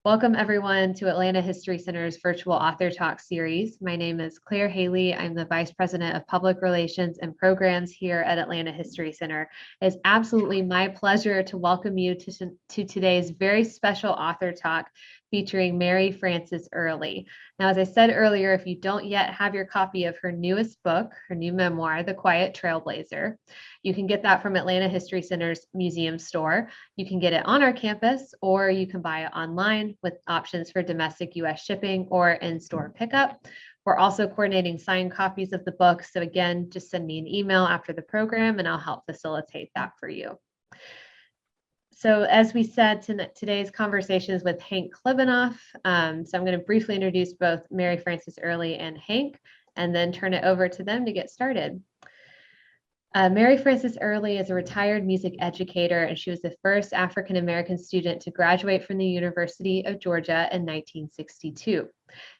Welcome everyone to Atlanta History Center's virtual author talk series. My name is Claire Haley. I'm the Vice President of Public Relations and Programs here at Atlanta History Center. It's absolutely my pleasure to welcome you to today's very special author talk featuring Mary Frances Earley. Now, as I said earlier, if you don't yet have your copy of her newest book, her new memoir, The Quiet Trailblazer, you can get that from Atlanta History Center's museum store. You can get it on our campus, or you can buy it online with options for domestic US shipping or in-store pickup. We're also coordinating signed copies of the book. So again, just send me an email after the program and I'll help facilitate that for you. So as we said, today's conversation is with Hank Klibanoff. So I'm going to briefly introduce both Mary Frances Earley and Hank, and then turn it over to them to get started. Mary Frances Earley is a retired music educator, and she was the first African-American student to graduate from the University of Georgia in 1962.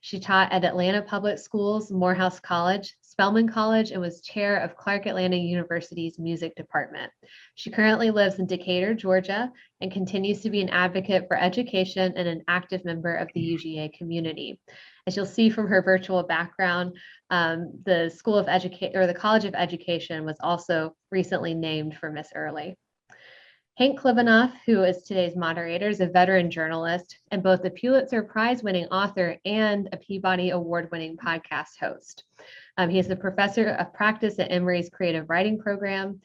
She taught at Atlanta Public Schools, Morehouse College, Spelman College, and was chair of Clark Atlanta University's music department. She currently lives in Decatur, Georgia, and continues to be an advocate for education and an active member of the UGA community. As you'll see from her virtual background, the College of Education was also recently named for Miss Earley. Hank Klibanoff, who is today's moderator, is a veteran journalist and both a Pulitzer Prize-winning author and a Peabody Award-winning podcast host. He is the professor of practice at Emory's creative writing program.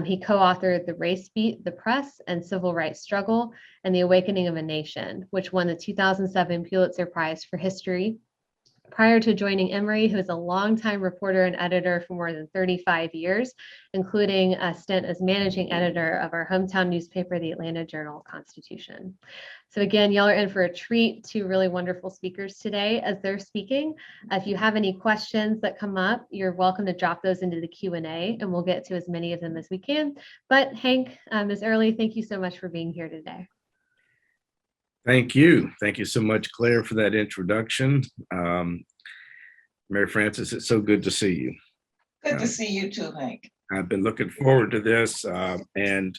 He co-authored The Race Beat, The Press, and Civil Rights Struggle, and The Awakening of a Nation, which won the 2007 Pulitzer Prize for History. Prior to joining Emory, he was a longtime reporter and editor for more than 35 years, including a stint as managing editor of our hometown newspaper, the Atlanta Journal-Constitution. So again, y'all are in for a treat. Two really wonderful speakers today as they're speaking. If you have any questions that come up, you're welcome to drop those into the Q&A, and we'll get to as many of them as we can. But Hank, Ms. Earley, thank you so much for being here today. Thank you. Thank you so much, Claire, for that introduction. Mary Frances, it's so good to see you. Good to see you too, Hank. I've been looking forward to this and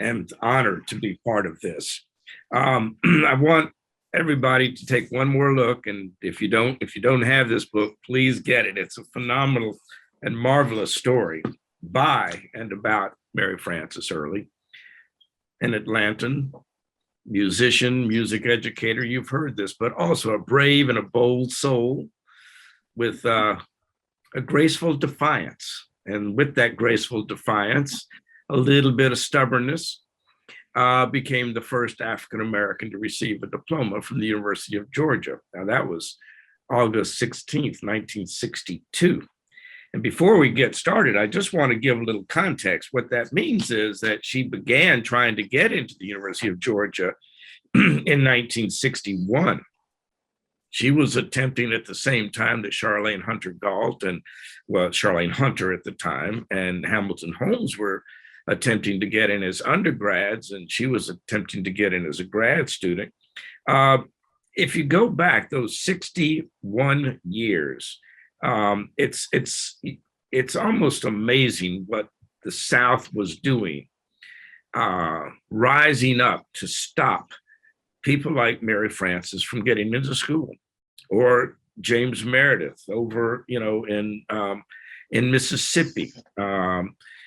am honored to be part of this. I want everybody to take one more look, and if you don't have this book, please get it. It's a phenomenal and marvelous story by and about Mary Frances Earley, an Atlantan musician, music educator. You've heard this, but also a brave and a bold soul with a graceful defiance. And with that graceful defiance, a little bit of stubbornness, became the first African-American to receive a diploma from the University of Georgia. Now that was August 16th, 1962. And before we get started, I just want to give a little context. What that means is that she began trying to get into the University of Georgia in 1961. She was attempting at the same time that Charlene Hunter Galt Charlene Hunter at the time and Hamilton Holmes were attempting to get in as undergrads, and she was attempting to get in as a grad student. If you go back those 61 years, it's almost amazing what the South was doing, rising up to stop people like Mary Frances from getting into school, or James Meredith over, in Mississippi.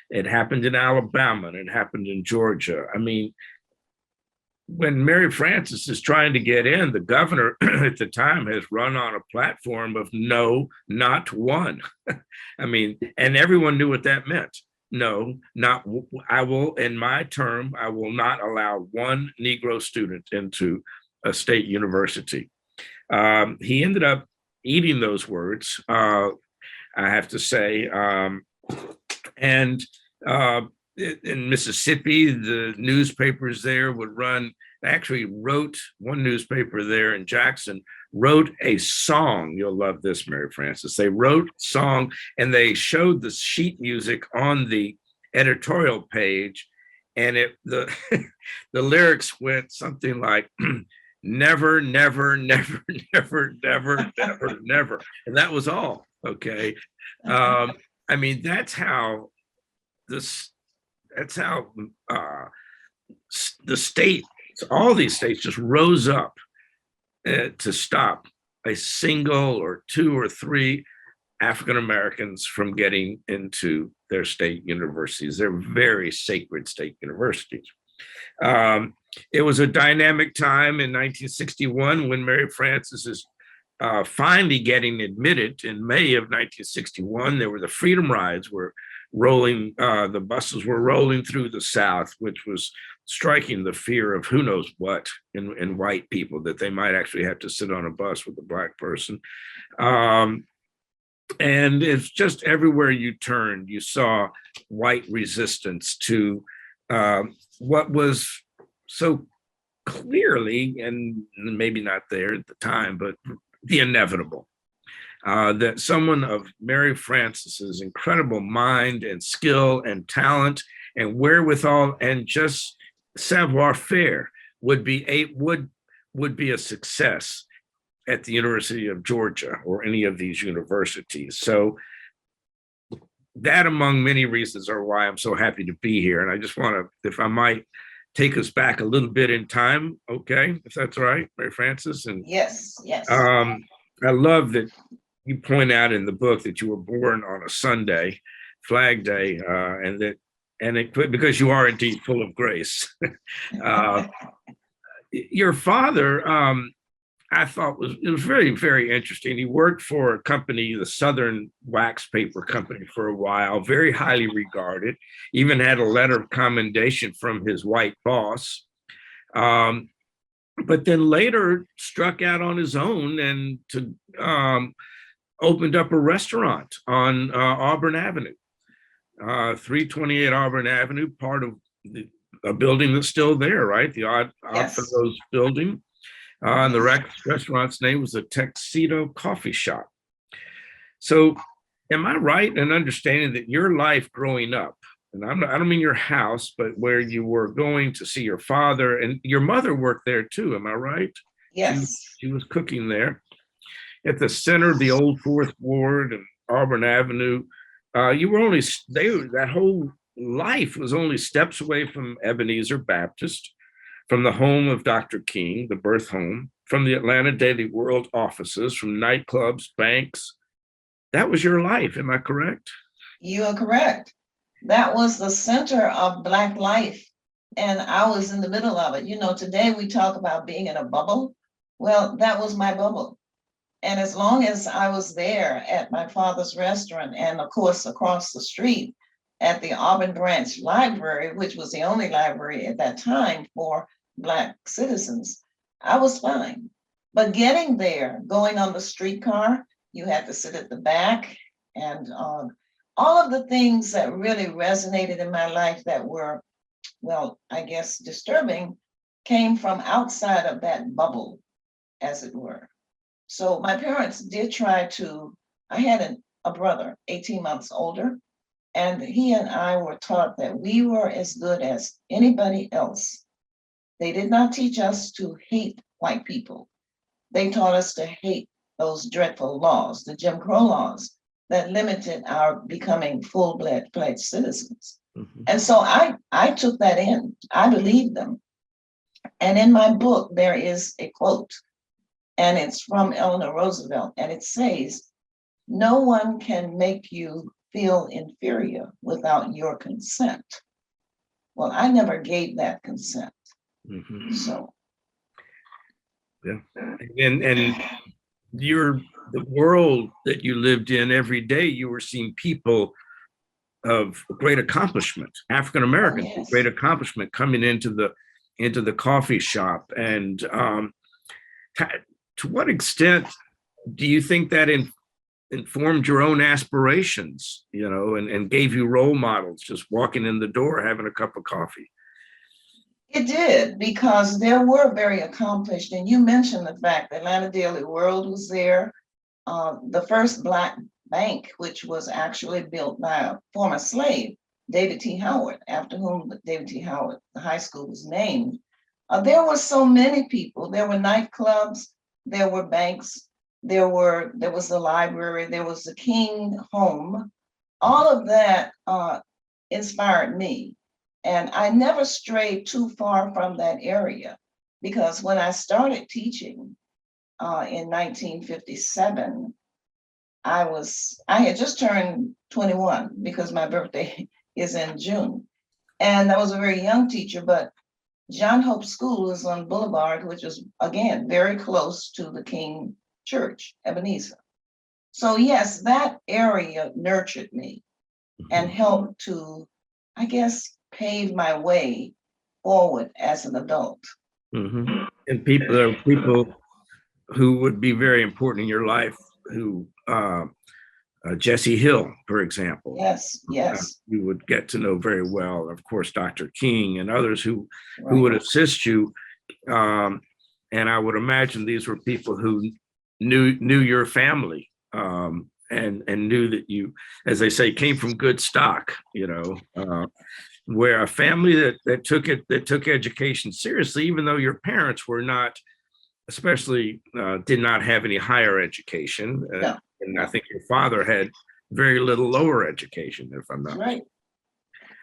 It happened in Alabama, and it happened in Georgia. I mean, when Mary Frances is trying to get in, the governor at the time has run on a platform of no, not one. I mean, and everyone knew what that meant. No, not, I will, in my term, I will not allow one Negro student into a state university. He ended up eating those words, I have to say. In Mississippi, the newspapers there would run, one newspaper there in Jackson wrote a song. You'll love this, Mary Frances. They wrote a song and they showed the sheet music on the editorial page. And the lyrics went something like, never, never, never, never, never, never, never. And that was all, okay? I mean, that's how the state, all these states just rose up to stop a single or two or three African Americans from getting into their state universities. They're very sacred state universities. It was a dynamic time in 1961 when Mary Frances is finally getting admitted in May of 1961. There were the Freedom Rides were rolling, the buses were rolling through the South, which was striking the fear of who knows what in white people, that they might actually have to sit on a bus with a black person. And it's just everywhere you turned, you saw white resistance to what was so clearly, and maybe not there at the time, but the inevitable. That someone of Mary Frances's incredible mind and skill and talent and wherewithal and just savoir-faire would be a success at the University of Georgia or any of these universities. So that, among many reasons, are why I'm so happy to be here. And I just want to, if I might, take us back a little bit in time, okay, if that's all right, Mary Frances. And Yes, yes. I love that you point out in the book that you were born on a Sunday, Flag Day, because you are indeed full of grace. Your father, I thought it was very, very interesting. He worked for a company, the Southern Wax Paper Company, for a while, very highly regarded, even had a letter of commendation from his white boss. But then later struck out on his own and opened up a restaurant on Auburn Avenue, 328 Auburn Avenue, part of a building that's still there, right? The Oddfellows building. And the restaurant's name was the Tuxedo Coffee Shop. So am I right in understanding that your life growing up, and I don't mean your house, but where you were going to see your father, and your mother worked there too, am I right? Yes. She was cooking there. At the center of the old Fourth Ward and Auburn Avenue, that whole life was only steps away from Ebenezer Baptist, from the home of Dr. King, the birth home, from the Atlanta Daily World offices, from nightclubs, banks. That was your life, am I correct? You are correct. That was the center of Black life. And I was in the middle of it. You know, today we talk about being in a bubble. Well, that was my bubble. And as long as I was there at my father's restaurant, and of course, across the street at the Auburn Branch Library, which was the only library at that time for Black citizens, I was fine. But getting there, going on the streetcar, you had to sit at the back, and all of the things that really resonated in my life that were, well, I guess disturbing, came from outside of that bubble, as it were. So my parents did try to, I had a brother, 18 months older, and he and I were taught that we were as good as anybody else. They did not teach us to hate white people. They taught us to hate those dreadful laws, the Jim Crow laws that limited our becoming full-fledged citizens. Mm-hmm. And so I took that in. I believed them. And in my book, there is a quote, and it's from Eleanor Roosevelt, and it says, "No one can make you feel inferior without your consent." Well, I never gave that consent. Mm-hmm. So, yeah, and the world that you lived in every day, you were seeing people of great accomplishment, African Americans, of great accomplishment coming into the coffee shop. And to what extent do you think that informed your own aspirations, you know, and gave you role models, just walking in the door, having a cup of coffee? It did, because there were very accomplished, and you mentioned the fact that Atlanta Daily World was there. The first Black bank, which was actually built by a former slave, David T. Howard, after whom David T. Howard High School was named. There were so many people. There were nightclubs, there were banks, there was the library, there was the King home. All of that inspired me. And I never strayed too far from that area, because when I started teaching, in 1957, I had just turned 21 because my birthday is in June. And I was a very young teacher, but John Hope School was on Boulevard, which was, again, very close to the King Church, Ebenezer. So yes, that area nurtured me and helped to, I guess, pave my way forward as an adult. Mhm. And there are people who would be very important in your life who, Jesse Hill, for example. Yes, yes. You would get to know very well. Of course, Dr. King and others who Right. would assist you. And I would imagine these were people who knew your family, and knew that you, as they say, came from good stock. Where a family that took education seriously, even though your parents were not, especially did not have any higher education. No. And I think your father had very little lower education, if I'm not. Right.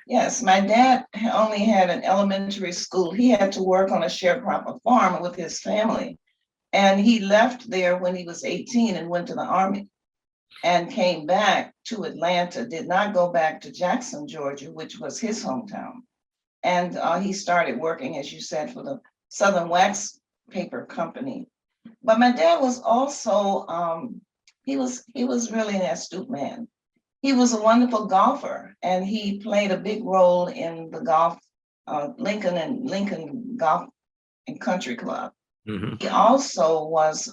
Yes, my dad only had an elementary school. He had to work on a sharecropper farm with his family. And he left there when he was 18 and went to the Army and came back to Atlanta, did not go back to Jackson, Georgia, which was his hometown. And he started working, as you said, for the Southern Wax Paper Company. But my dad was also, he was really an astute man. He was a wonderful golfer, and he played a big role in the golf, Lincoln Golf and Country Club. Mhm. He also was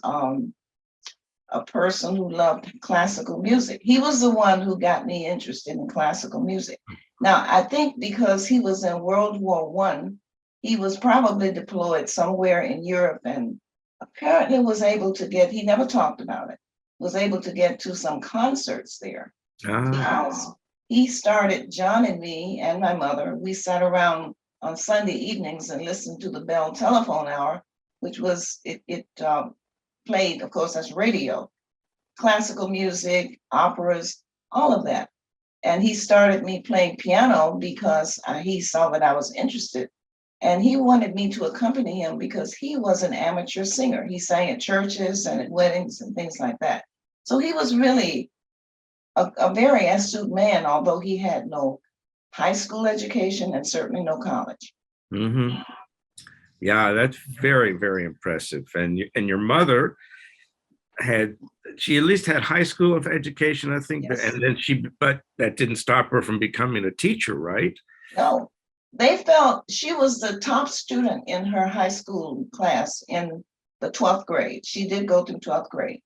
a person who loved classical music. He was the one who got me interested in classical music. Now, I think because he was in World War I, he was probably deployed somewhere in Europe and apparently was able to get, he never talked about it, was able to get to some concerts there. Because he started, John and me and my mother, we sat around on Sunday evenings and listened to the Bell Telephone Hour, which was, it played, of course, as radio, classical music, operas, all of that. And he started me playing piano because he saw that I was interested. And he wanted me to accompany him because he was an amateur singer. He sang at churches and at weddings and things like that. So he was really a very astute man, although he had no high school education and certainly no college. Mm-hmm. Yeah, that's very, very impressive. And your mother she at least had high school of education, I think. Yes. And then but that didn't stop her from becoming a teacher, right? No, they felt she was the top student in her high school class in the 12th grade. She did go through 12th grade.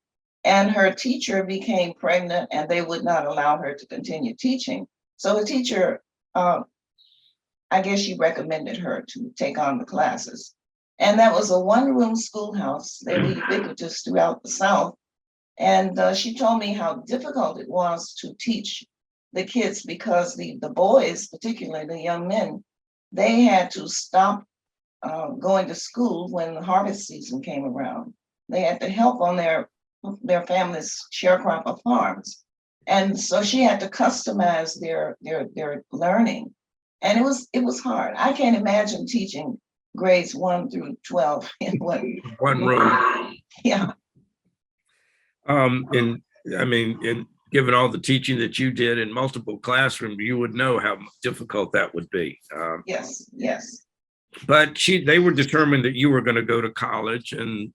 And her teacher became pregnant and they would not allow her to continue teaching. So the teacher, I guess she recommended her to take on the classes. And that was a one-room schoolhouse. They were ubiquitous throughout the South. And she told me how difficult it was to teach the kids because the boys, particularly the young men, they had to stop going to school when the harvest season came around. They had to help on their family's sharecropper farms. And so she had to customize their learning. And it was hard. I can't imagine teaching grades 1 through 12 in one room. Yeah. And I mean, given all the teaching that you did in multiple classrooms, you would know how difficult that would be. Yes, yes. But they were determined that you were going to go to college, and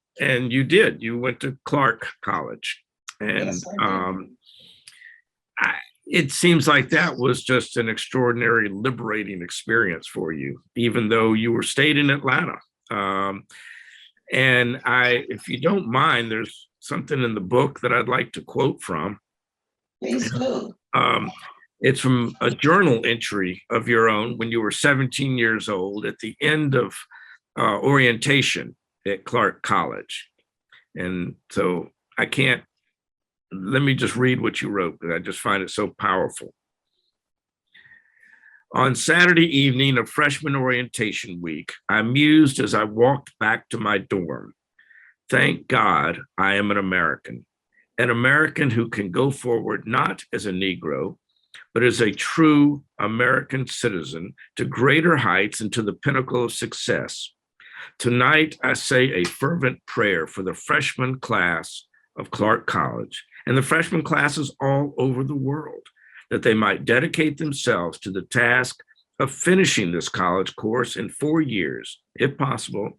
you did. You went to Clark College, and Yes, I did. It seems like that was just an extraordinary, liberating experience for you, even though you stayed in Atlanta. And if you don't mind, there's something in the book that I'd like to quote from. Please do. It's from a journal entry of your own when you were 17 years old at the end of orientation at Clark College. And so let me just read what you wrote, because I just find it so powerful. On Saturday evening of freshman orientation week, I mused as I walked back to my dorm. Thank God I am an American who can go forward not as a Negro, but as a true American citizen to greater heights and to the pinnacle of success. Tonight, I say a fervent prayer for the freshman class of Clark College and the freshman classes all over the world, that they might dedicate themselves to the task of finishing this college course in 4 years, if possible,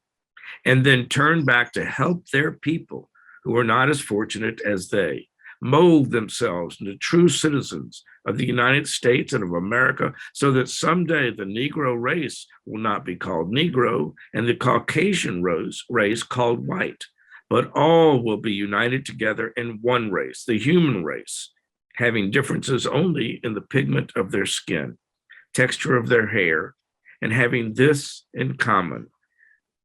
and then turn back to help their people who are not as fortunate as they, mold themselves into true citizens of the United States and of America, so that someday the Negro race will not be called Negro and the Caucasian race called white, but all will be united together in one race, the human race, having differences only in the pigment of their skin, texture of their hair, and having this in common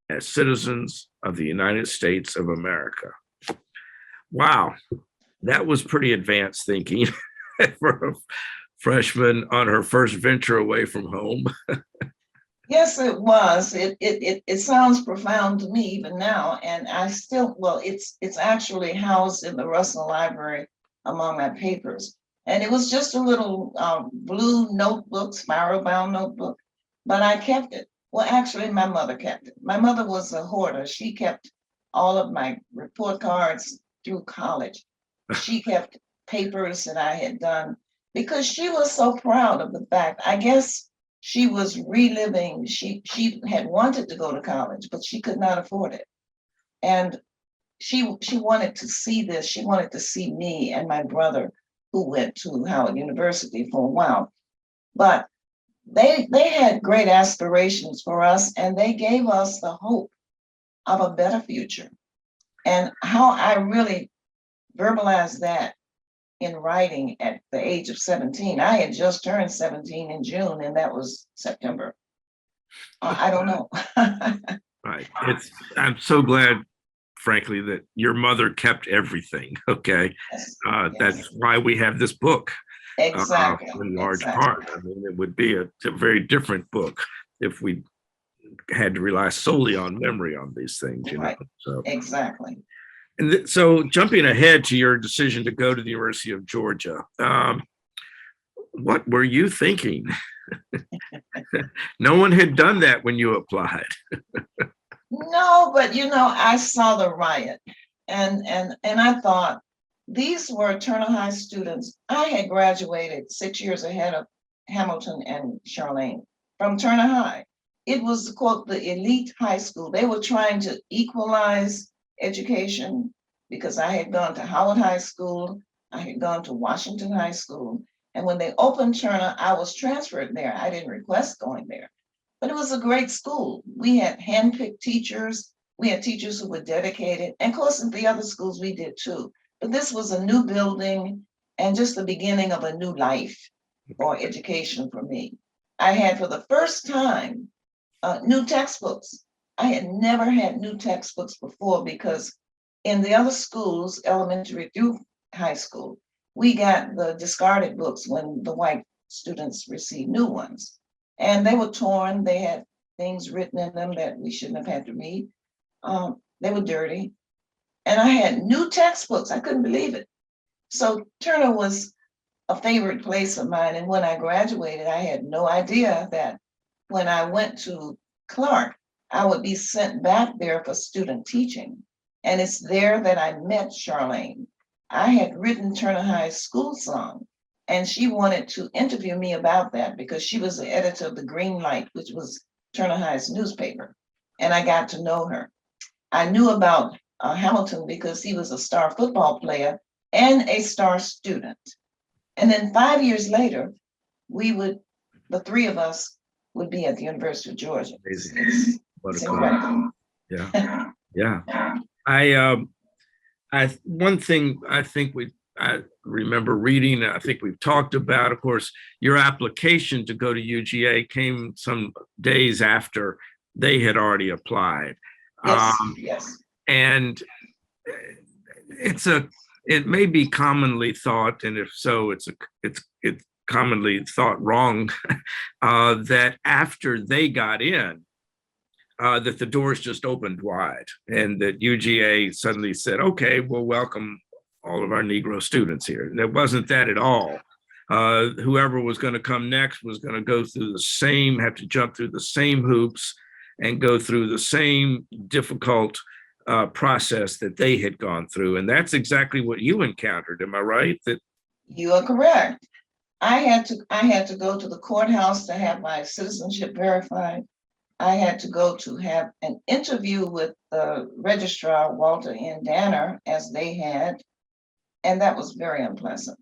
as citizens of the United States of America. Wow, that was pretty advanced thinking for a freshman on her first venture away from home. Yes, it was. It sounds profound to me even now, and I still, well, it's actually housed in the Russell Library among my papers. And it was just a little blue notebook, spiral bound notebook, but I kept it. Well, actually, my mother kept it. My mother was a hoarder. She kept all of my report cards through college. She kept papers that I had done because she was so proud of the fact. I guess she was reliving. She had wanted to go to college, but she could not afford it. And she wanted to see this. She wanted to see me and my brother, who went to Howard University for a while. But they had great aspirations for us, and they gave us the hope of a better future. And how I really verbalized that in writing at the age of 17. I had just turned 17 in June, and that was September. I don't know. Right. I'm so glad, frankly, that your mother kept everything. Okay. Yes, That's yes. why we have this book. Exactly. In large Exactly. part. I mean, it would be a very different book if we had to rely solely on memory on these things, you know. Right. So, Exactly. and so jumping ahead to your decision to go to the University of Georgia, what were you thinking? No one had done that when you applied. No, but I saw the riot, and I thought these were Turner High students. I had graduated 6 years ahead of Hamilton and Charlene from Turner High. It was, quote, the elite high school. They were trying to equalize education because I had gone to Howard High School, I had gone to Washington High School, and when they opened Turner, I was transferred there. I didn't request going there. But it was a great school. We had handpicked teachers. We had teachers who were dedicated. And of course, at the other schools, we did too. But this was a new building and just the beginning of a new life for education for me. I had, for the first time, new textbooks. I had never had new textbooks before because in the other schools, elementary through high school, we got the discarded books when the white students received new ones. And they were torn. They had things written in them that we shouldn't have had to read. They were dirty. And I had new textbooks. I couldn't believe it. So Turner was a favorite place of mine. And when I graduated, I had no idea that when I went to Clark, I would be sent back there for student teaching. And it's there that I met Charlene. I had written Turner High's school song, and she wanted to interview me about that because she was the editor of the Green Light, which was Turner High's newspaper. And I got to know her. I knew about Hamilton because he was a star football player and a star student. And then 5 years later, the three of us would be at the University of Georgia. Amazing. What It's a cool. incredible. Yeah. Yeah. One thing I remember reading, I think we've talked about, of course, your application to go to UGA came some days after they had already applied. Yes, yes. And it may be commonly thought, and if so, it's commonly thought wrong, that after they got in, that the doors just opened wide and that UGA suddenly said, okay, we'll welcome all of our Negro students here. And it wasn't that at all. Whoever was going to come next was going to have to jump through the same hoops and go through the same difficult process that they had gone through. And that's exactly what you encountered. Am I right? That You are correct. I had to go to the courthouse to have my citizenship verified. I had to go to have an interview with the registrar, Walter N. Danner, as they had, and that was very unpleasant.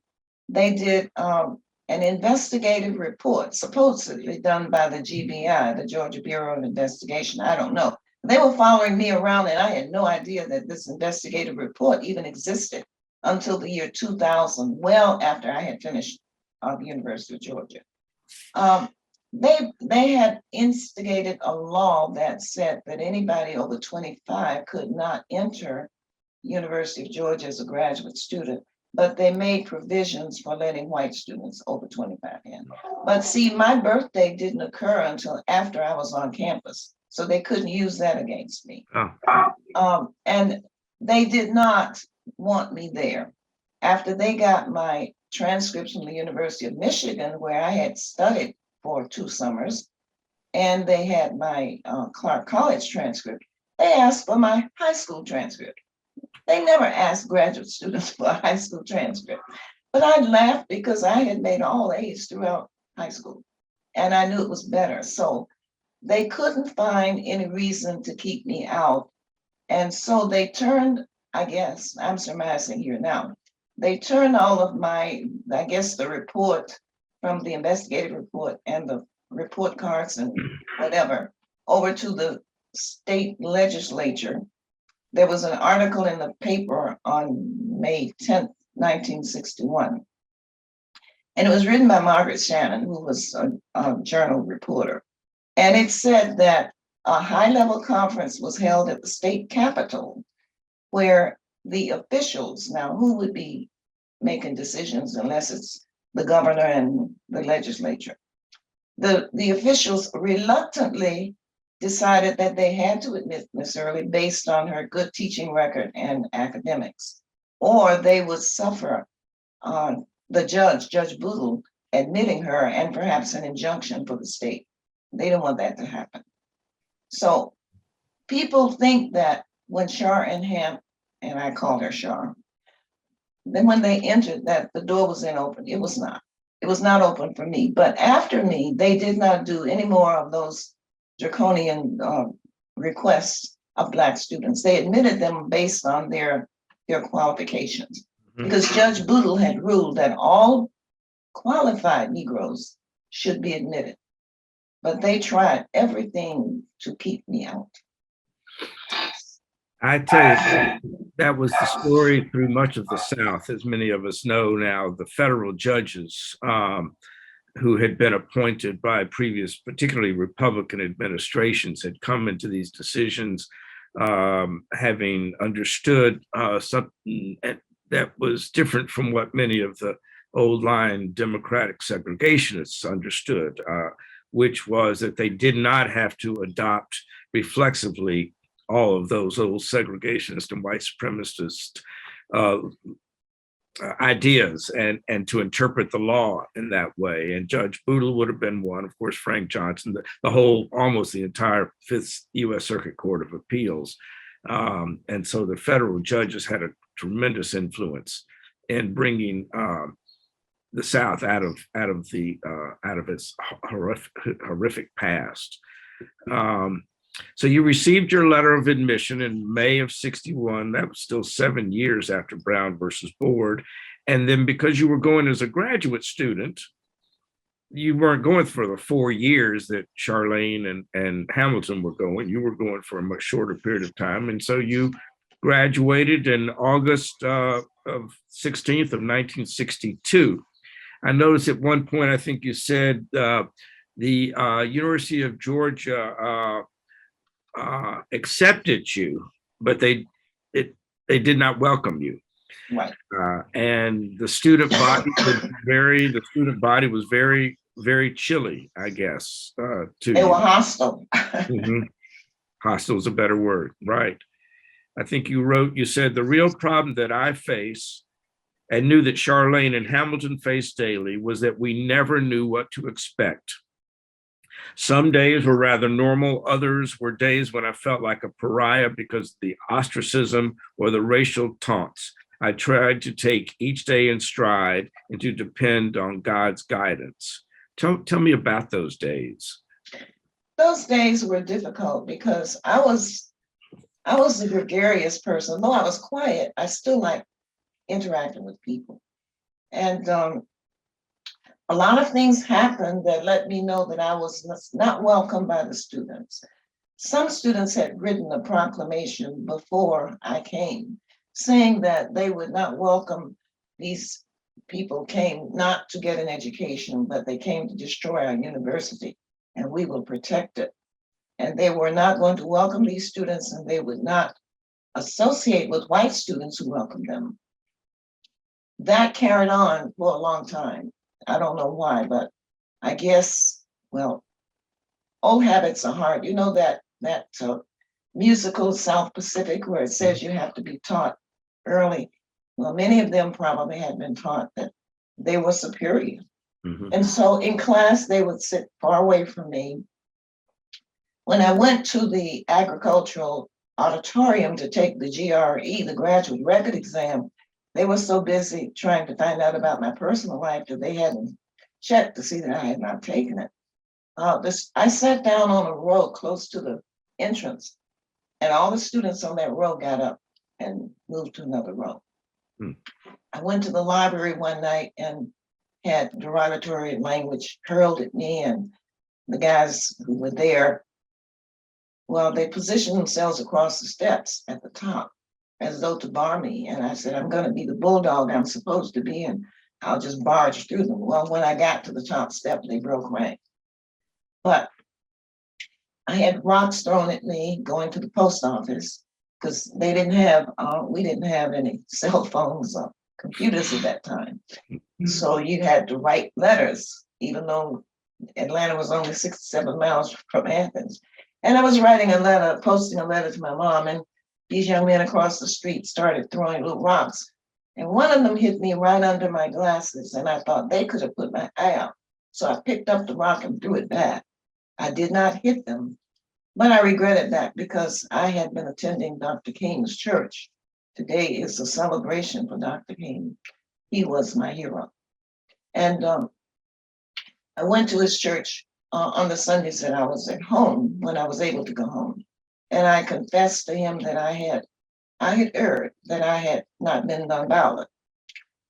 They did an investigative report, supposedly done by the GBI, the Georgia Bureau of Investigation. I don't know. They were following me around, and I had no idea that this investigative report even existed until the year 2000, well after I had finished the University of Georgia. They had instigated a law that said that anybody over 25 could not enter University of Georgia as a graduate student, but they made provisions for letting white students over 25 in. But see, my birthday didn't occur until after I was on campus, so they couldn't use that against me. And they did not want me there. After they got my transcripts from the University of Michigan, where I had studied for 2 summers, and they had my Clark College transcript, they asked for my high school transcript. They never asked graduate students for a high school transcript. But I laughed because I had made all A's throughout high school, and I knew it was better. So they couldn't find any reason to keep me out. And so they turned, I guess, I'm surmising here now, they turned all of my, I guess, the report from the investigative report and the report cards and whatever over to the state legislature. There was an article in the paper on May 10th, 1961. And it was written by Margaret Shannon, who was a journal reporter. And it said that a high-level conference was held at the state capitol where the officials, now who would be making decisions unless it's the governor and the legislature? The officials reluctantly decided that they had to admit Miss Early based on her good teaching record and academics, or they would suffer the Judge Bootle, admitting her and perhaps an injunction for the state. They didn't want that to happen. So people think that when Shar and Hamp, and I called her Shar, then when they entered that the door was then open. It was not. It was not open for me. But after me, they did not do any more of those draconian requests of Black students. They admitted them based on their qualifications. Because Judge Bootle had ruled that all qualified Negroes should be admitted. But they tried everything to keep me out. I tell you, that was the story through much of the South. As many of us know now, the federal judges who had been appointed by previous, particularly Republican administrations, had come into these decisions having understood something that was different from what many of the old line Democratic segregationists understood, which was that they did not have to adopt reflexively all of those old segregationist and white supremacist ideas and to interpret the law in that way. And Judge Bootle would have been one, of course, Frank Johnson, the whole, almost the entire Fifth U.S. Circuit Court of Appeals. And so the federal judges had a tremendous influence in bringing the South out of its horrific past. So you received your letter of admission in May of '61. That was still 7 years after Brown versus Board. And then because you were going as a graduate student, you weren't going for the 4 years that Charlene and Hamilton were going. You were going for a much shorter period of time. And so you graduated in August of 16th of 1962. I noticed at one point, I think you said the University of Georgia accepted you, but they did not welcome you. Right. And the student body was very, very chilly, I guess. They were hostile. Mm-hmm. Hostile is a better word, right? I think you said the real problem that I face and knew that Charlene and Hamilton faced daily was that we never knew what to expect. Some days were rather normal. Others were days when I felt like a pariah because of the ostracism or the racial taunts. I tried to take each day in stride and to depend on God's guidance. Tell me about those days. Those days were difficult because I was a gregarious person. Though I was quiet, I still like interacting with people. And a lot of things happened that let me know that I was not welcome by the students. Some students had written a proclamation before I came, saying that they would not welcome these people came not to get an education, but they came to destroy our university, and we will protect it. And they were not going to welcome these students, and they would not associate with white students who welcomed them. That carried on for a long time. I don't know why, but I guess, well, old habits are hard. You know that musical South Pacific where it says you have to be taught early. Well, many of them probably had been taught that they were superior. Mhm. And so in class, they would sit far away from me. When I went to the agricultural auditorium to take the GRE, the graduate record exam, they were so busy trying to find out about my personal life that they hadn't checked to see that I had not taken it. I sat down on a row close to the entrance, and all the students on that row got up and moved to another row. Hmm. I went to the library one night and had derogatory language hurled at me, and the guys who were there, well, they positioned themselves across the steps at the top as though to bar me. And I said, I'm going to be the bulldog I'm supposed to be, and I'll just barge through them. Well, when I got to the top step, they broke rank. But I had rocks thrown at me going to the post office because we didn't have any cell phones or computers at that time. So you had to write letters, even though Atlanta was only 67 miles from Athens. And I was writing a letter, posting a letter to my mom, and these young men across the street started throwing little rocks. And one of them hit me right under my glasses, and I thought they could have put my eye out. So I picked up the rock and threw it back. I did not hit them, but I regretted that because I had been attending Dr. King's church. Today is a celebration for Dr. King. He was my hero. And I went to his church on the Sundays that I was at home, when I was able to go home. And I confessed to him that I had erred, that I had not been nonviolent,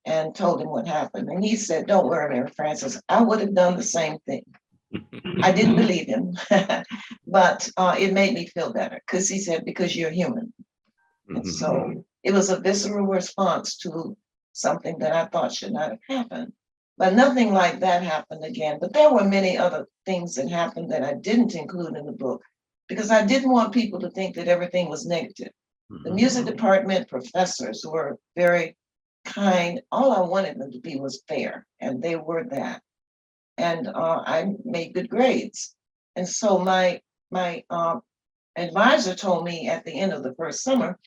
and told him what happened. And he said, don't worry, Mary Frances, I would have done the same thing. I didn't believe him, but it made me feel better because he said, because you're human. And so it was a visceral response to something that I thought should not have happened. But nothing like that happened again. But there were many other things that happened that I didn't include in the book because I didn't want people to think that everything was negative. The music department professors were very kind. All I wanted them to be was fair, and they were that. And I made good grades. And so my advisor told me at the end of the first summer,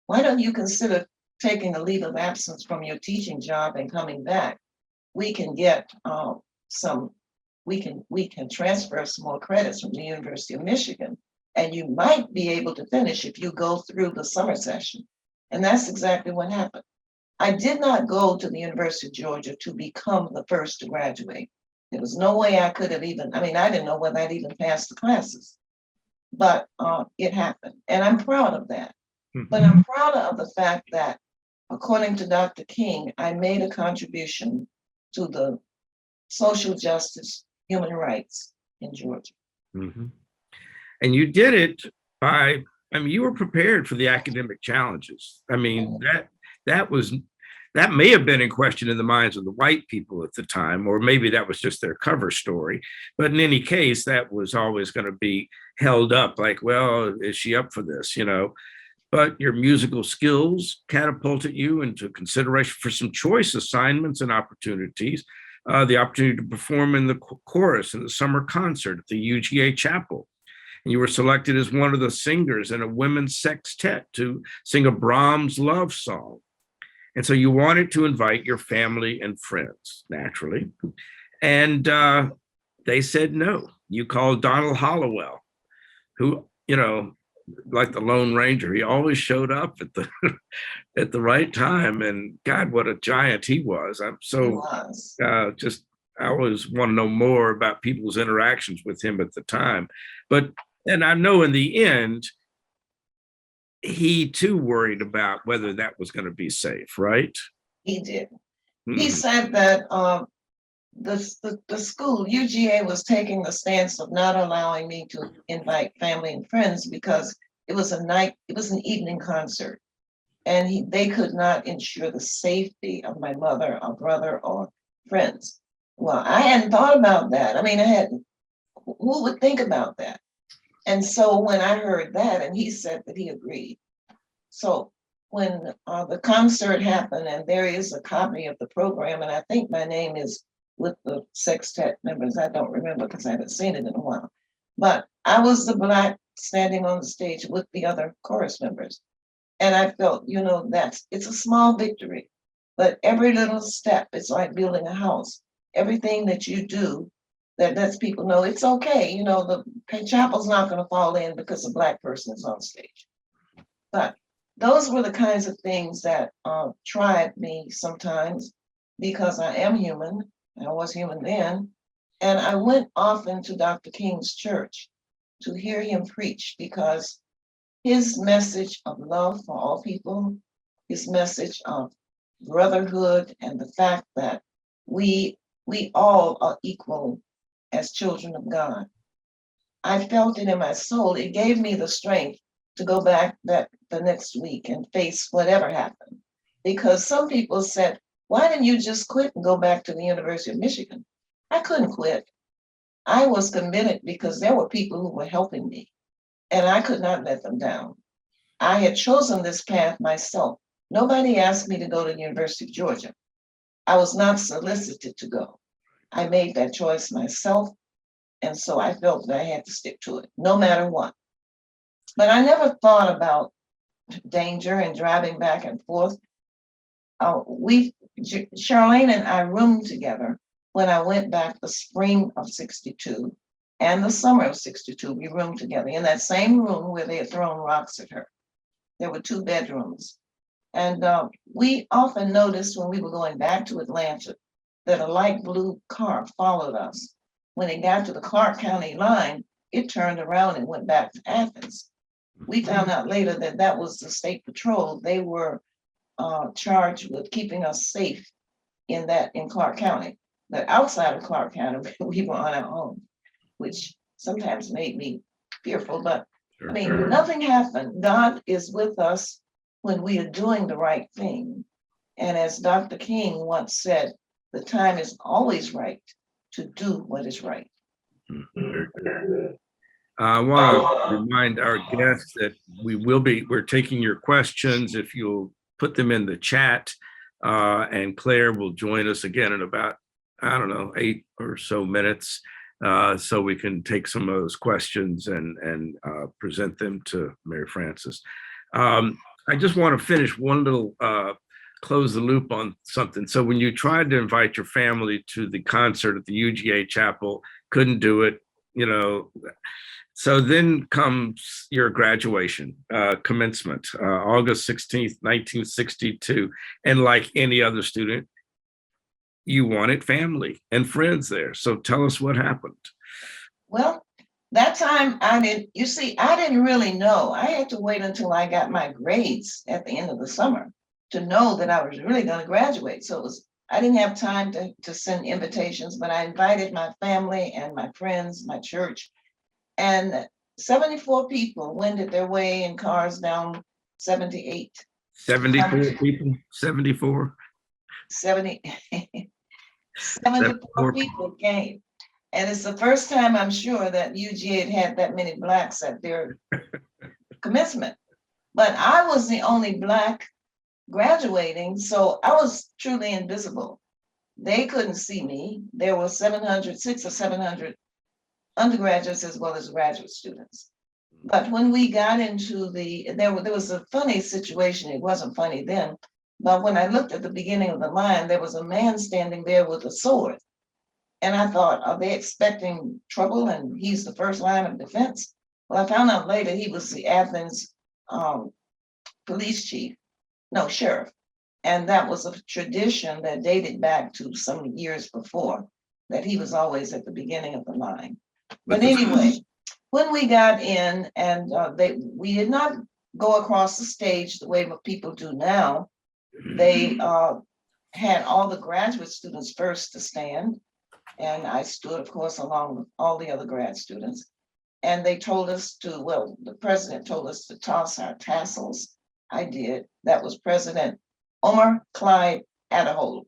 why don't you consider taking a leave of absence from your teaching job and coming back? We can get we can transfer some more credits from the University of Michigan, and you might be able to finish if you go through the summer session. And that's exactly what happened. I did not go to the University of Georgia to become the first to graduate. There was no way I could have I didn't know whether I'd even passed the classes, but it happened. And I'm proud of that. But I'm proud of the fact that, according to Dr. King, I made a contribution to the social justice, human rights in Georgia. Mm-hmm. And you did it by, you were prepared for the academic challenges. That may have been in question in the minds of the white people at the time, or maybe that was just their cover story. But in any case, that was always going to be held up like, well, is she up for this, But your musical skills catapulted you into consideration for some choice assignments and opportunities. The opportunity to perform in the chorus in the summer concert at the UGA Chapel. And you were selected as one of the singers in a women's sextet to sing a Brahms love song. And so you wanted to invite your family and friends, naturally. And they said no. you called Donald Hollowell, who, like the Lone Ranger, he always showed up at the at the right time. And God, what a giant he was. I'm He so was. just, I always want to know more about people's interactions with him at the time. But, and I know in the end, he too worried about whether that was going to be safe, right? He did. He Mhm. said that the school, UGA, was taking the stance of not allowing me to invite family and friends because it was an evening concert. And they could not ensure the safety of my mother or brother or friends. Well, I hadn't thought about that. I mean, who would think about that? And so when I heard that, and he said that he agreed. So when the concert happened, and there is a copy of the program, and I think my name is with the sextet members. I don't remember because I haven't seen it in a while. But I was the Black standing on the stage with the other chorus members. And I felt, it's a small victory, but every little step is like building a house. Everything that you do that lets people know it's okay. The chapel's not going to fall in because a Black person is on stage. But those were the kinds of things that tried me sometimes because I am human. I was human then. And I went often to Dr. King's church to hear him preach because his message of love for all people, his message of brotherhood, and the fact that we all are equal as children of God. I felt it in my soul. It gave me the strength to go back the next week and face whatever happened. Because some people said, why didn't you just quit and go back to the University of Michigan? I couldn't quit. I was committed because there were people who were helping me, and I could not let them down. I had chosen this path myself. Nobody asked me to go to the University of Georgia. I was not solicited to go. I made that choice myself. And so I felt that I had to stick to it, no matter what. But I never thought about danger and driving back and forth. Charlene and I roomed together when I went back the spring of 62 and the summer of 62. We roomed together in that same room where they had thrown rocks at her. There were 2 bedrooms. And we often noticed when we were going back to Atlanta that a light blue car followed us. When it got to the Clark County line, it turned around and went back to Athens. We found out later that that was the state patrol. They were charged with keeping us safe in Clark County. But outside of Clark County, we were on our own, which sometimes made me fearful. But I mean, nothing happened. God is with us when we are doing the right thing. And as Dr. King once said, the time is always right to do what is right. I want to remind our guests that we're taking your questions. If you'll put them in the chat, and Claire will join us again in about, 8 or so minutes. So we can take some of those questions and present them to Mary Frances. I just want to finish one little, close the loop on something. So when you tried to invite your family to the concert at the UGA chapel, couldn't do it, so then comes your graduation, commencement, August 16th, 1962. And like any other student, you wanted family and friends there. So tell us what happened. Well, that time I didn't really know. I had to wait until I got my grades at the end of the summer to know that I was really going to graduate. So I didn't have time to send invitations, but I invited my family and my friends, my church, and 74 people wended their way in cars down 78. 74 people, 74? 74 people came. And it's the first time I'm sure that UGA had that many Blacks at their commencement. But I was the only Black graduating, so I was truly invisible. They couldn't see me. There were 600 or 700 undergraduates as well as graduate students. But when we got into there was a funny situation. It wasn't funny then, but when I looked at the beginning of the line, there was a man standing there with a sword. And I thought, are they expecting trouble? And he's the first line of defense. Well, I found out later he was the Athens police chief, no, sheriff. And that was a tradition that dated back to some years before, that he was always at the beginning of the line. But anyway, when we got in and we did not go across the stage the way people do now. They had all the graduate students first to stand. And I stood, of course, along with all the other grad students. And they told us to, well, the president told us to toss our tassels. I did. That was President Omar Clyde Adderhold.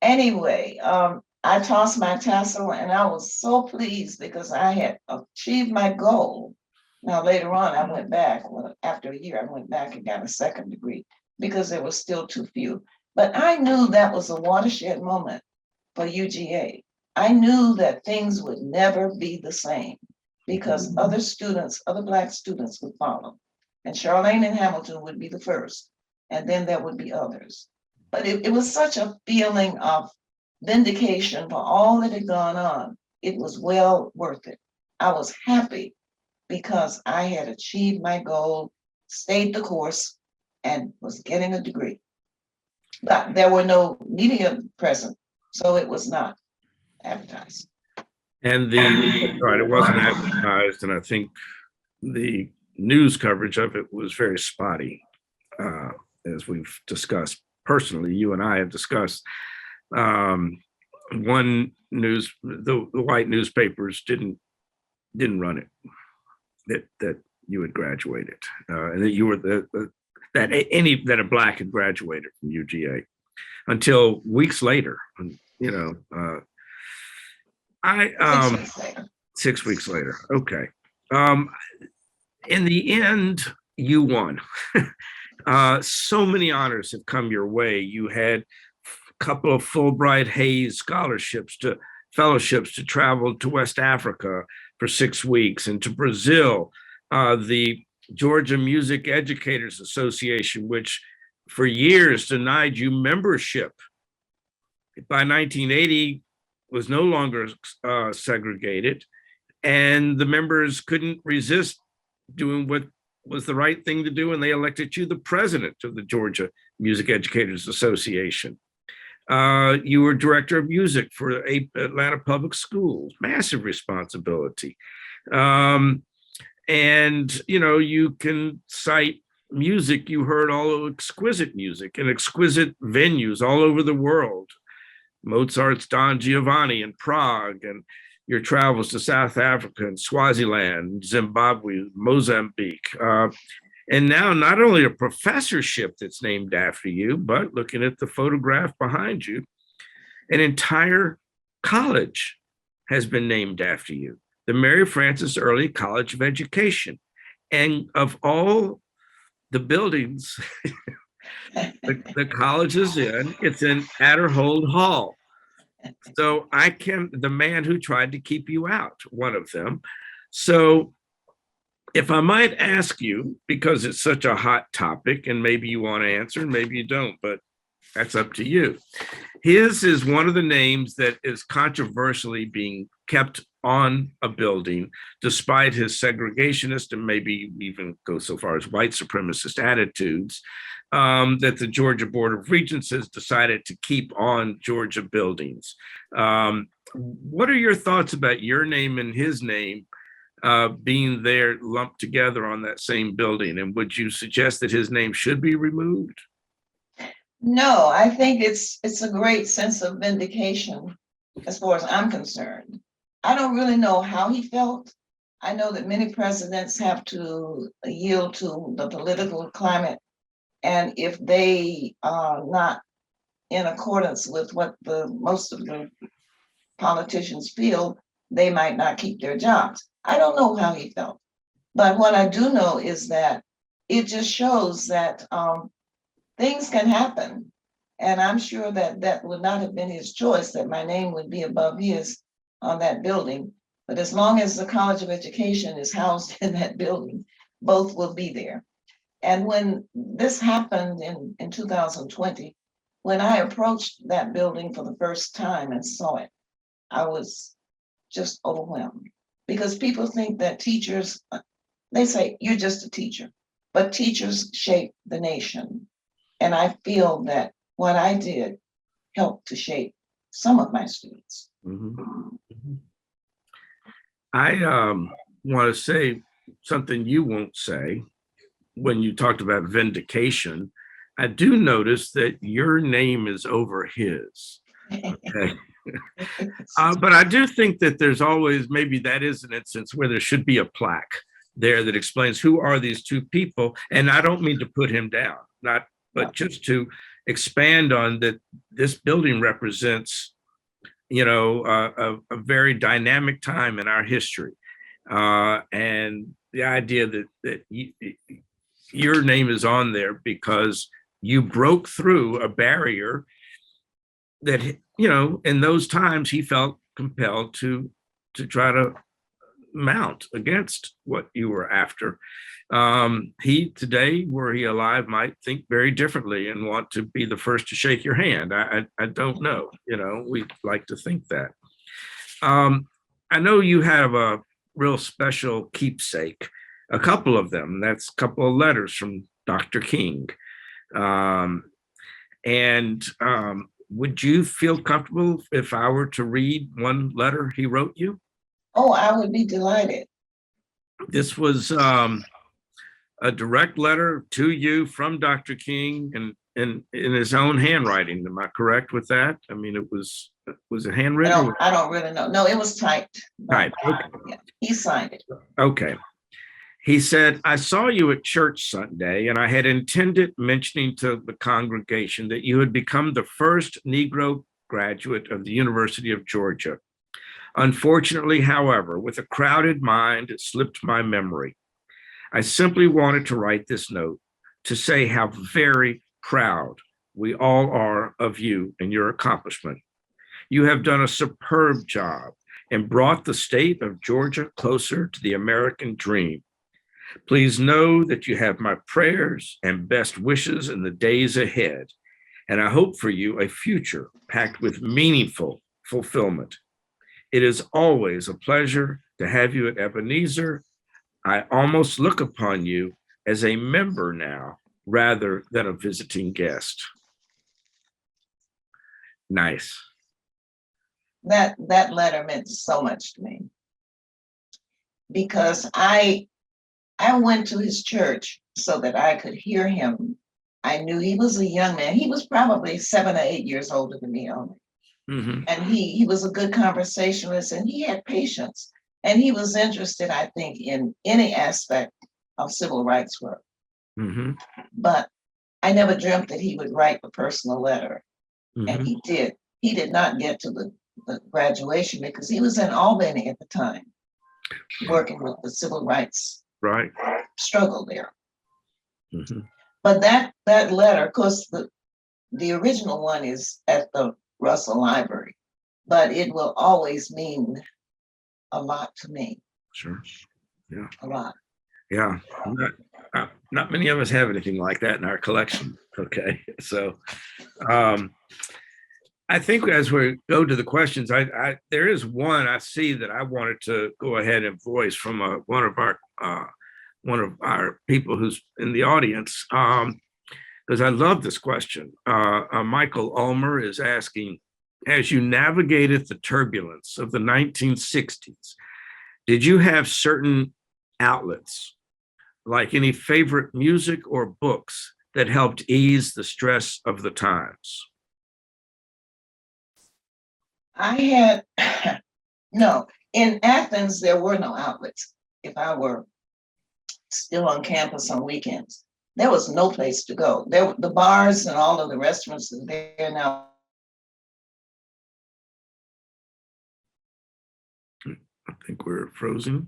Anyway, I tossed my tassel and I was so pleased because I had achieved my goal. Now, later on, I went back, well, after a year, I went back and got a second degree because there were still too few. But I knew that was a watershed moment for UGA. I knew that things would never be the same because other students, other Black students would follow. And Charlene and Hamilton would be the first, and then there would be others. But it was such a feeling of vindication for all that had gone on. It was well worth it. I was happy because I had achieved my goal, stayed the course, and was getting a degree. But there were no media present, so it was not advertised. And right, it wasn't advertised, and I think the news coverage of it was very spotty, as we've discussed personally. You and I have discussed. One the white newspapers didn't run it that you had graduated, and that you were that a Black had graduated from UGA until weeks later. You know, 6 weeks later. 6 weeks later. Okay. In the end, you won. So many honors have come your way. You had a couple of Fulbright Hayes scholarships fellowships to travel to West Africa for 6 weeks and to Brazil. The Georgia Music Educators Association, which for years denied you membership, by 1980 was no longer segregated, and the members couldn't resist doing what was the right thing to do, and they elected you the president of the Georgia Music Educators Association. You were director of music for Atlanta Public Schools, massive responsibility. And, you know, you can cite music. You heard all exquisite music in exquisite venues all over the world. Mozart's Don Giovanni in Prague, and your travels to South Africa and Swaziland, Zimbabwe, Mozambique. And now not only a professorship that's named after you, but looking at the photograph behind you, an entire college has been named after you, the Mary Frances Early College of Education. And of all the buildings the college is in, it's in Adderhold Hall. So the man who tried to keep you out, one of them. So if I might ask you, because it's such a hot topic, and maybe you want to answer, and maybe you don't, but that's up to you. His is one of the names that is controversially being kept on a building, despite his segregationist and maybe even go so far as white supremacist attitudes, that the Georgia Board of Regents has decided to keep on Georgia buildings. What are your thoughts about your name and his name being there lumped together on that same building? And would you suggest that his name should be removed? No, I think it's a great sense of vindication as far as I'm concerned. I don't really know how he felt. I know that many presidents have to yield to the political climate. And if they are not in accordance with what most of the politicians feel, they might not keep their jobs. I don't know how he felt. But what I do know is that it just shows that things can happen. And I'm sure that would not have been his choice, that my name would be above his on that building. But as long as the College of Education is housed in that building, both will be there. And when this happened in 2020, when I approached that building for the first time and saw it, I was just overwhelmed because people think that teachers, they say, you're just a teacher, but teachers shape the nation. And I feel that what I did helped to shape some of my students. I want to say something you won't say when you talked about vindication. I do notice that your name is over his. Okay. But I do think that there's always, maybe that is an instance where there should be a plaque there that explains who are these two people. And I don't mean to put him down, but just to expand on that, this building represents, a very dynamic time in our history. And the idea that your name is on there because you broke through a barrier that, in those times he felt compelled to try to mount against what you were after. He today, were he alive, might think very differently and want to be the first to shake your hand. I don't know, we like to think that. I know you have a real special keepsake, a couple of them. That's a couple of letters from Dr. King. Would you feel comfortable if I were to read one letter he wrote you? Oh, I would be delighted. This was a direct letter to you from Dr. King and in his own handwriting. Am I correct with that? I mean, was it handwritten? I don't really know. No, it was typed. Typed. Okay. Yeah, he signed it. Okay. He said, I saw you at church Sunday, and I had intended mentioning to the congregation that you had become the first Negro graduate of the University of Georgia. Unfortunately, however, with a crowded mind, it slipped my memory. I simply wanted to write this note to say how very proud we all are of you and your accomplishment. You have done a superb job and brought the state of Georgia closer to the American dream. Please know that you have my prayers and best wishes in the days ahead, and I hope for you a future packed with meaningful fulfillment. It is always a pleasure to have you at Ebenezer. I almost look upon you as a member now rather than a visiting guest. Nice. That letter meant so much to me because I went to his church so that I could hear him. I knew he was a young man. He was probably 7 or 8 years older than me only. Mm-hmm. And he was a good conversationalist and he had patience. And he was interested, I think, in any aspect of civil rights work. Mm-hmm. But I never dreamt that he would write a personal letter. Mm-hmm. And he did. He did not get to the graduation because he was in Albany at the time, working with the civil rights struggle there. Mm-hmm. But that letter, of course, the original one is at the Russell Library, but it will always mean a lot to me. Sure. Yeah. A lot. Yeah. Not many of us have anything like that in our collection. Okay. So I think as we go to the questions, there is one I see that I wanted to go ahead and voice from one of our people who's in the audience, because I love this question. Michael Ulmer is asking, as you navigated the turbulence of the 1960s, did you have certain outlets, like any favorite music or books that helped ease the stress of the times? I had, no, in Athens, there were no outlets. If I were still on campus on weekends, there was no place to go. The bars and all of the restaurants are there now. I think we're frozen.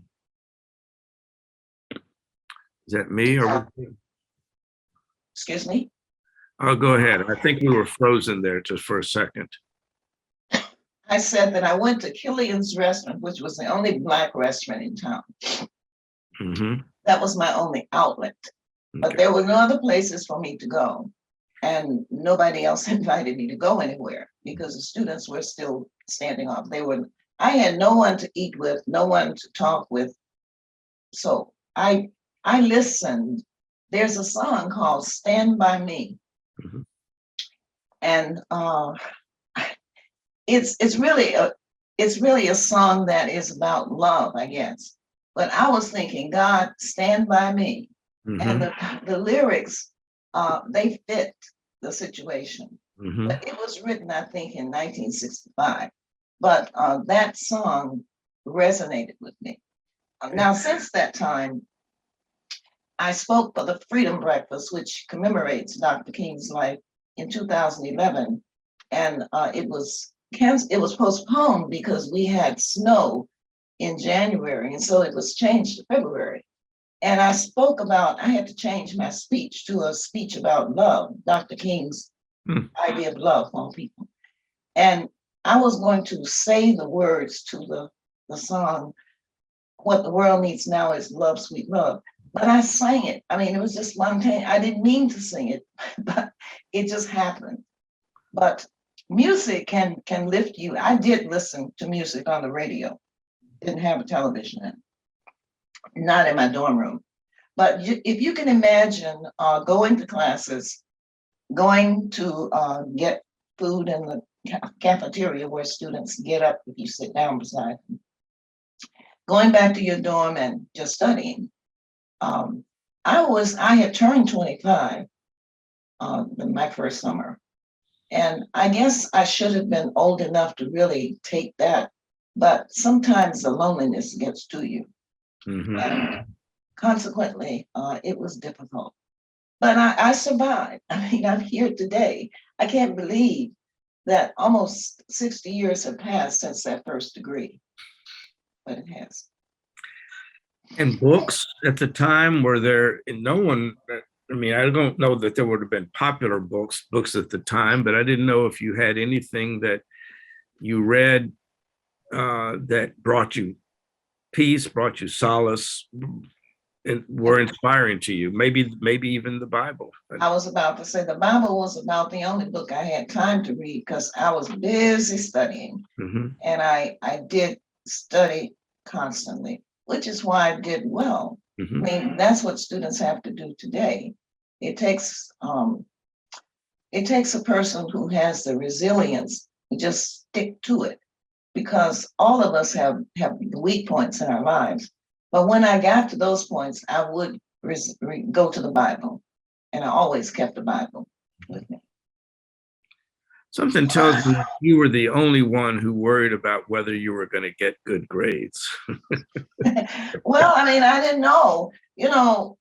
Is that me or? Excuse me? Oh, go ahead. I think we were frozen there just for a second. I said that I went to Killian's restaurant, which was the only Black restaurant in town. Mm-hmm. That was my only outlet. Okay. But there were no other places for me to go. And nobody else invited me to go anywhere because the students were still standing off. I had no one to eat with, no one to talk with. So I listened. There's a song called Stand By Me. Mhm. And it's really a song that is about love, I guess. But I was thinking, God, stand by me. And the lyrics, they fit the situation. Mhm. But it was written, I think, in 1965. But that song resonated with me. Now, since that time, I spoke for the Freedom Breakfast, which commemorates Dr. King's life in 2011, and it was postponed because we had snow in January, and so it was changed to February. And I had to change my speech to a speech about love, Dr. King's idea of love on people. And I was going to say the words to the song, What the World Needs Now is Love, Sweet Love. But I sang it. I mean, it was just spontaneous. I didn't mean to sing it, but it just happened. But music can lift you. I did listen to music on the radio. Didn't have a television in, not in my dorm room. But if you can imagine going to classes, going to get food in the cafeteria where students get up if you sit down beside them, going back to your dorm and just studying. I had turned 25 my first summer. And I guess I should have been old enough to really take that. But sometimes the loneliness gets to you. And consequently, it was difficult. But I survived. I mean, I'm here today. I can't believe that almost 60 years have passed since that first degree, but it has. And books at the time, were there no one? I mean, I don't know that there would have been popular books at the time, but I didn't know if you had anything that you read that brought you peace, brought you solace, and were inspiring to you. Maybe even the Bible. I was about to say the Bible was about the only book I had time to read because I was busy studying, and I did study constantly, which is why I did well. I mean, that's what students have to do today. It takes a person who has the resilience to just stick to it, because all of us have weak points in our lives. But when I got to those points, I would go to the Bible, and I always kept the Bible with me. Something tells me you were the only one who worried about whether you were going to get good grades. Well, I mean, I didn't know. You know,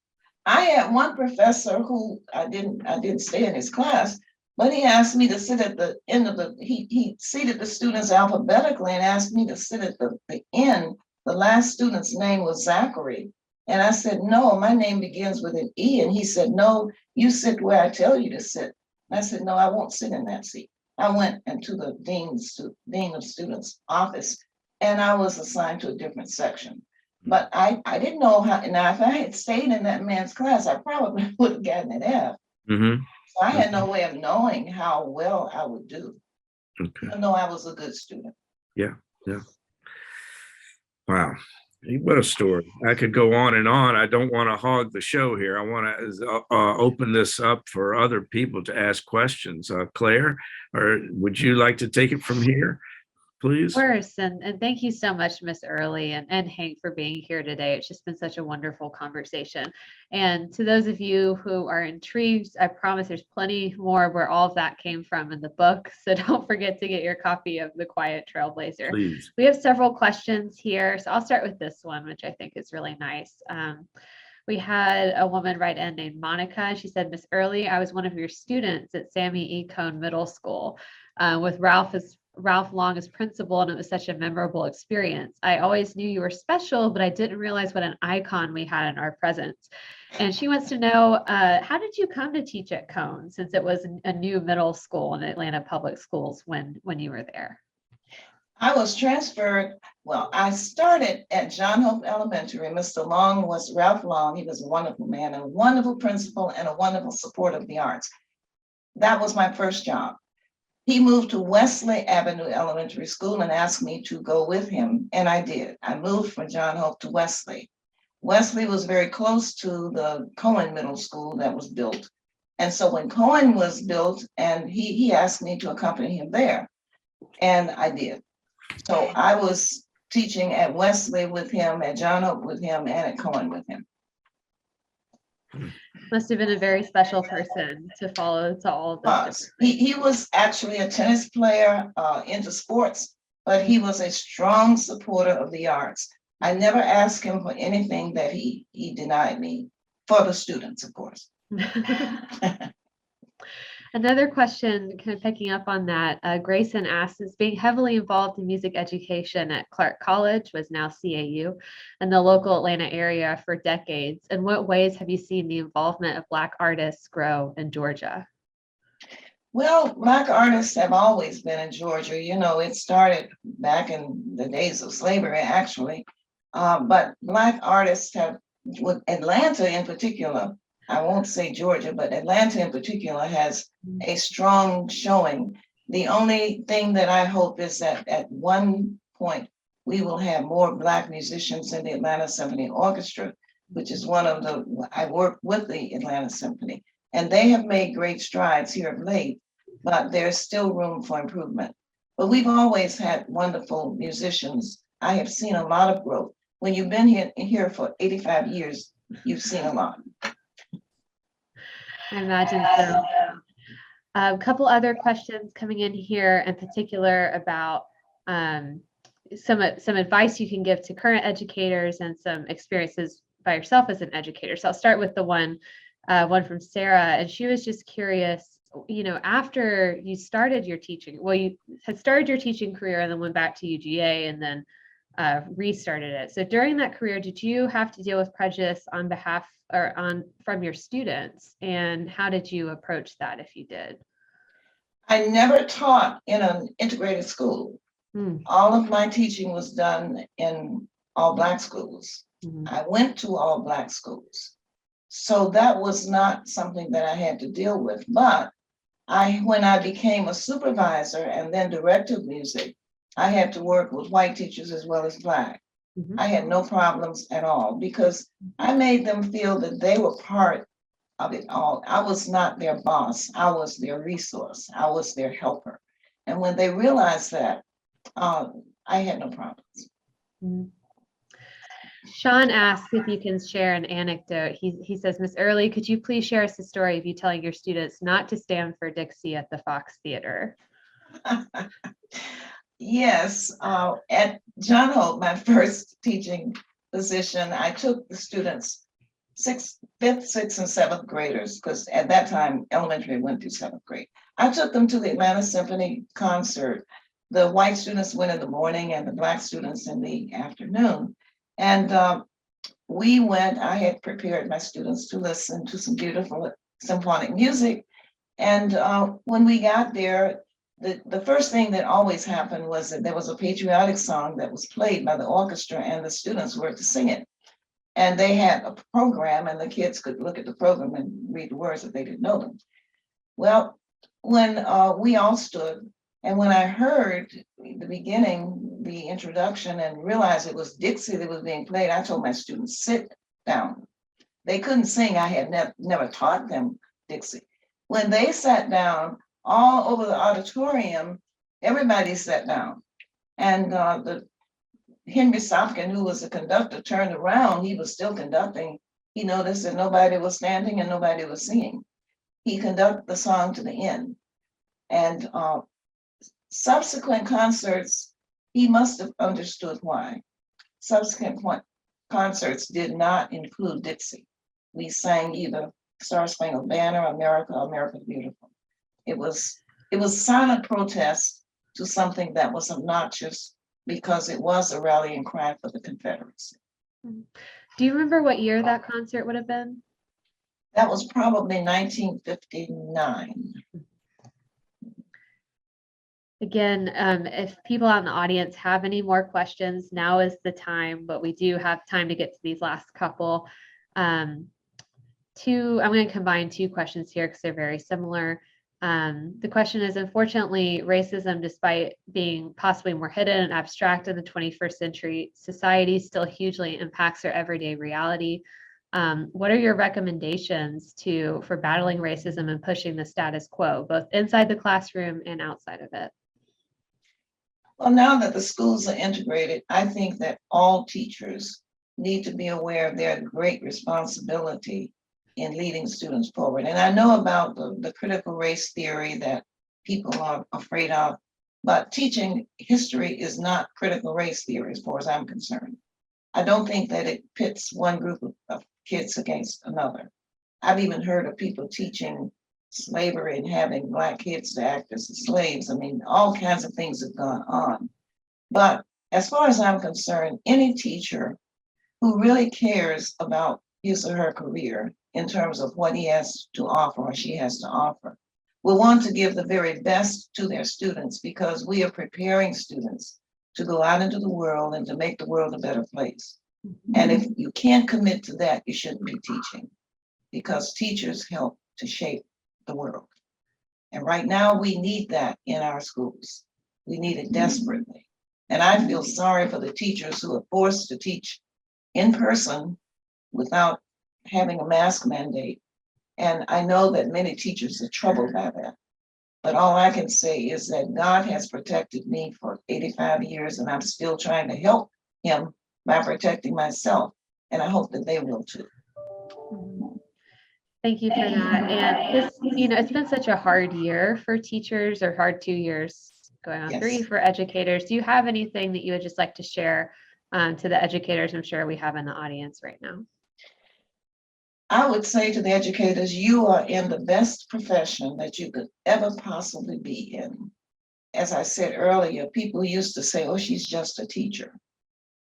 I had one professor who I didn't stay in his class, but he asked me to sit at the end of he seated the students alphabetically and asked me to sit at the end. The last student's name was Zachary. And I said, no, my name begins with an E. And he said, no, you sit where I tell you to sit. And I said, no, I won't sit in that seat. I went into the dean of students office, and I was assigned to a different section. But I didn't know how. Now, if I had stayed in that man's class, I probably would have gotten an F. So I had no way of knowing how well I would do. Even though I was a good student. Yeah. Wow. What a story. I could go on and on. I don't want to hog the show here. I want to open this up for other people to ask questions. Claire, or would you like to take it from here, please? Of course, and thank you so much, Miss Early and Hank, for being here today. It's just been such a wonderful conversation. And to those of you who are intrigued, I promise there's plenty more where all of that came from in the book. So don't forget to get your copy of The Quiet Trailblazer. Please. We have several questions here. So I'll start with this one, which I think is really nice. We had a woman write in named Monica. She said, Miss Early, I was one of your students at Sammy E. Cohn Middle School with Ralph Long as principal, and it was such a memorable experience. I always knew you were special, but I didn't realize what an icon we had in our presence. And she wants to know, how did you come to teach at Cohn, since it was a new middle school in Atlanta Public Schools when you were there? I was transferred. Well, I started at John Hope Elementary. Mr. Long was Ralph Long. He was a wonderful man, and a wonderful principal, and a wonderful support of the arts. That was my first job. He moved to Wesley Avenue Elementary School and asked me to go with him, and I did. I moved from John Hope to Wesley. Wesley was very close to the Cohen Middle School that was built. And so when Cohen was built, and he asked me to accompany him there, and I did. So I was teaching at Wesley with him, at John Hope with him, and at Cohen with him. Must have been a very special person to follow to all of this. He was actually a tennis player, into sports, but he was a strong supporter of the arts. I never asked him for anything that he denied me, for the students, of course. Another question, kind of picking up on that, Grayson asks, is being heavily involved in music education at Clark College, was now CAU, and the local Atlanta area for decades. In what ways have you seen the involvement of Black artists grow in Georgia? Well, Black artists have always been in Georgia. You know, it started back in the days of slavery, actually. But Black artists have, with Atlanta in particular, I won't say Georgia, but Atlanta in particular has a strong showing. The only thing that I hope is that at one point we will have more Black musicians in the Atlanta Symphony Orchestra, which is I work with the Atlanta Symphony, and they have made great strides here of late, but there's still room for improvement. But we've always had wonderful musicians. I have seen a lot of growth. When you've been here for 85 years, you've seen a lot. I imagine so. A couple other questions coming in here, in particular about some advice you can give to current educators and some experiences by yourself as an educator. So I'll start with the one from Sarah, and she was just curious, you know, after you started your teaching, well, you had started your teaching career and then went back to UGA and then restarted it. So during that career, did you have to deal with prejudice on behalf or from your students? And how did you approach that if you did? I never taught in an integrated school. All of my teaching was done in all Black schools. I went to all Black schools. So that was not something that I had to deal with. But when I became a supervisor and then director of music, I had to work with white teachers as well as Black. I had no problems at all because I made them feel that they were part of it all. I was not their boss. I was their resource. I was their helper. And when they realized that, I had no problems. Sean asks if you can share an anecdote. He says, Miss Early, could you please share us a story of you telling your students not to stand for Dixie at the Fox Theater? Yes, at John Hope, my first teaching position, I took the students, fifth, sixth, and seventh graders, because at that time, elementary went through seventh grade. I took them to the Atlanta Symphony concert. The white students went in the morning and the Black students in the afternoon. And we went, I had prepared my students to listen to some beautiful symphonic music. And when we got there, the first thing that always happened was that there was a patriotic song that was played by the orchestra and the students were to sing it. And they had a program and the kids could look at the program and read the words if they didn't know them. Well, when we all stood, and when I heard the beginning, the introduction, and realized it was Dixie that was being played, I told my students, sit down. They couldn't sing. I had never taught them Dixie. When they sat down, all over the auditorium, everybody sat down. And the Henry Sopkin, who was the conductor, turned around. He was still conducting. He noticed that nobody was standing and nobody was singing. He conducted the song to the end. And subsequent concerts, he must have understood why. Subsequent concerts did not include Dixie. We sang either Star Spangled Banner, America, America the Beautiful. It was silent protest to something that was obnoxious because it was a rallying cry for the Confederacy. Do you remember what year that concert would have been? That was probably 1959. Again, if people out in the audience have any more questions, now is the time, but we do have time to get to these last couple. I'm going to combine two questions here because they're very similar. The question is, unfortunately, racism, despite being possibly more hidden and abstract in the 21st century society, still hugely impacts our everyday reality. What are your recommendations for battling racism and pushing the status quo, both inside the classroom and outside of it? Well, now that the schools are integrated, I think that all teachers need to be aware of their great responsibility in leading students forward. And I know about the critical race theory that people are afraid of, but teaching history is not critical race theory as far as I'm concerned. I don't think that it pits one group of kids against another. I've even heard of people teaching slavery and having Black kids to act as slaves. I mean, all kinds of things have gone on. But as far as I'm concerned, any teacher who really cares about his or her career in terms of what he has to offer or she has to offer will want to give the very best to their students, because we are preparing students to go out into the world and to make the world a better place. And if you can't commit to that, you shouldn't be teaching, because teachers help to shape the world. And right now we need that in our schools. We need it desperately. And I feel sorry for the teachers who are forced to teach in person without having a mask mandate. And I know that many teachers are troubled by that. But all I can say is that God has protected me for 85 years, and I'm still trying to help him by protecting myself. And I hope that they will too. Thank you for that. And this, it's been such a hard year for teachers, or hard 2 years, going on 3 Yes. for educators. Do you have anything that you would just like to share to the educators I'm sure we have in the audience right now? I would say to the educators, you are in the best profession that you could ever possibly be in. As I said earlier, people used to say, oh, she's just a teacher.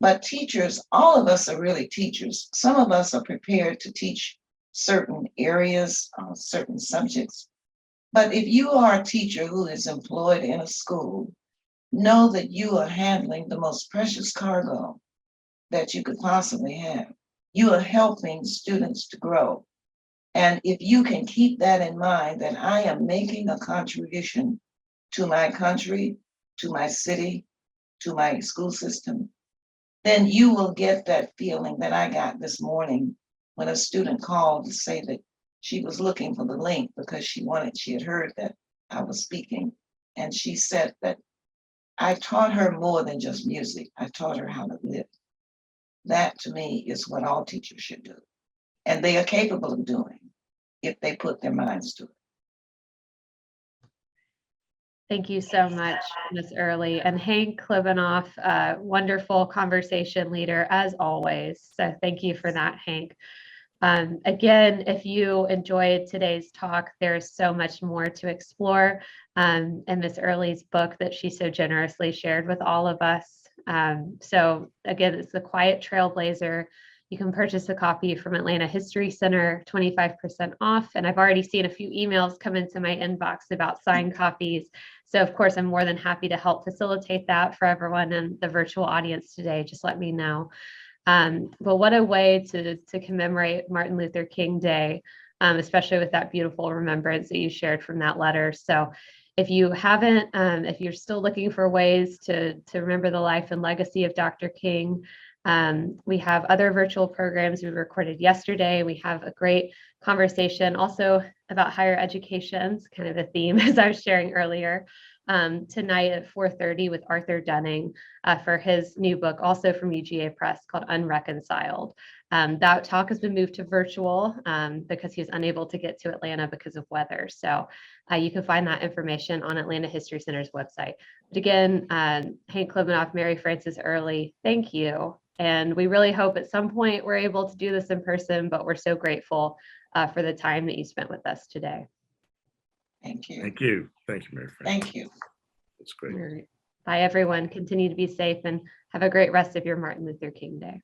But teachers, all of us are really teachers. Some of us are prepared to teach certain areas, certain subjects. But if you are a teacher who is employed in a school, know that you are handling the most precious cargo that you could possibly have. You are helping students to grow. And if you can keep that in mind, that I am making a contribution to my country, to my city, to my school system, then you will get that feeling that I got this morning when a student called to say that she was looking for the link because she had heard that I was speaking. And she said that I taught her more than just music. I taught her how to live. That to me is what all teachers should do. And they are capable of doing if they put their minds to it. Thank you so much, Ms. Early. And Hank Klibanoff, wonderful conversation leader as always. So thank you for that, Hank. Again, if you enjoyed today's talk, there's so much more to explore in Ms. Early's book that she so generously shared with all of us. So again, it's the Quiet Trailblazer. You can purchase a copy from Atlanta History Center, 25% off. And I've already seen a few emails come into my inbox about signed copies. So of course, I'm more than happy to help facilitate that for everyone in the virtual audience today. Just let me know. But what a way to commemorate Martin Luther King Day, especially with that beautiful remembrance that you shared from that letter. So if you haven't, if you're still looking for ways to remember the life and legacy of Dr. King, we have other virtual programs we recorded yesterday. We have a great conversation also about higher education, kind of a theme as I was sharing earlier, tonight at 4:30 with Arthur Dunning for his new book, also from UGA Press, called Unreconciled. That talk has been moved to virtual because he was unable to get to Atlanta because of weather. So you can find that information on Atlanta History Center's website. But again, Hank Klibanoff, Mary Frances Early, thank you. And we really hope at some point we're able to do this in person, but we're so grateful for the time that you spent with us today. Thank you. Thank you. Thank you, Mary Frances. Thank you. That's great. All right. Bye, everyone. Continue to be safe and have a great rest of your Martin Luther King Day.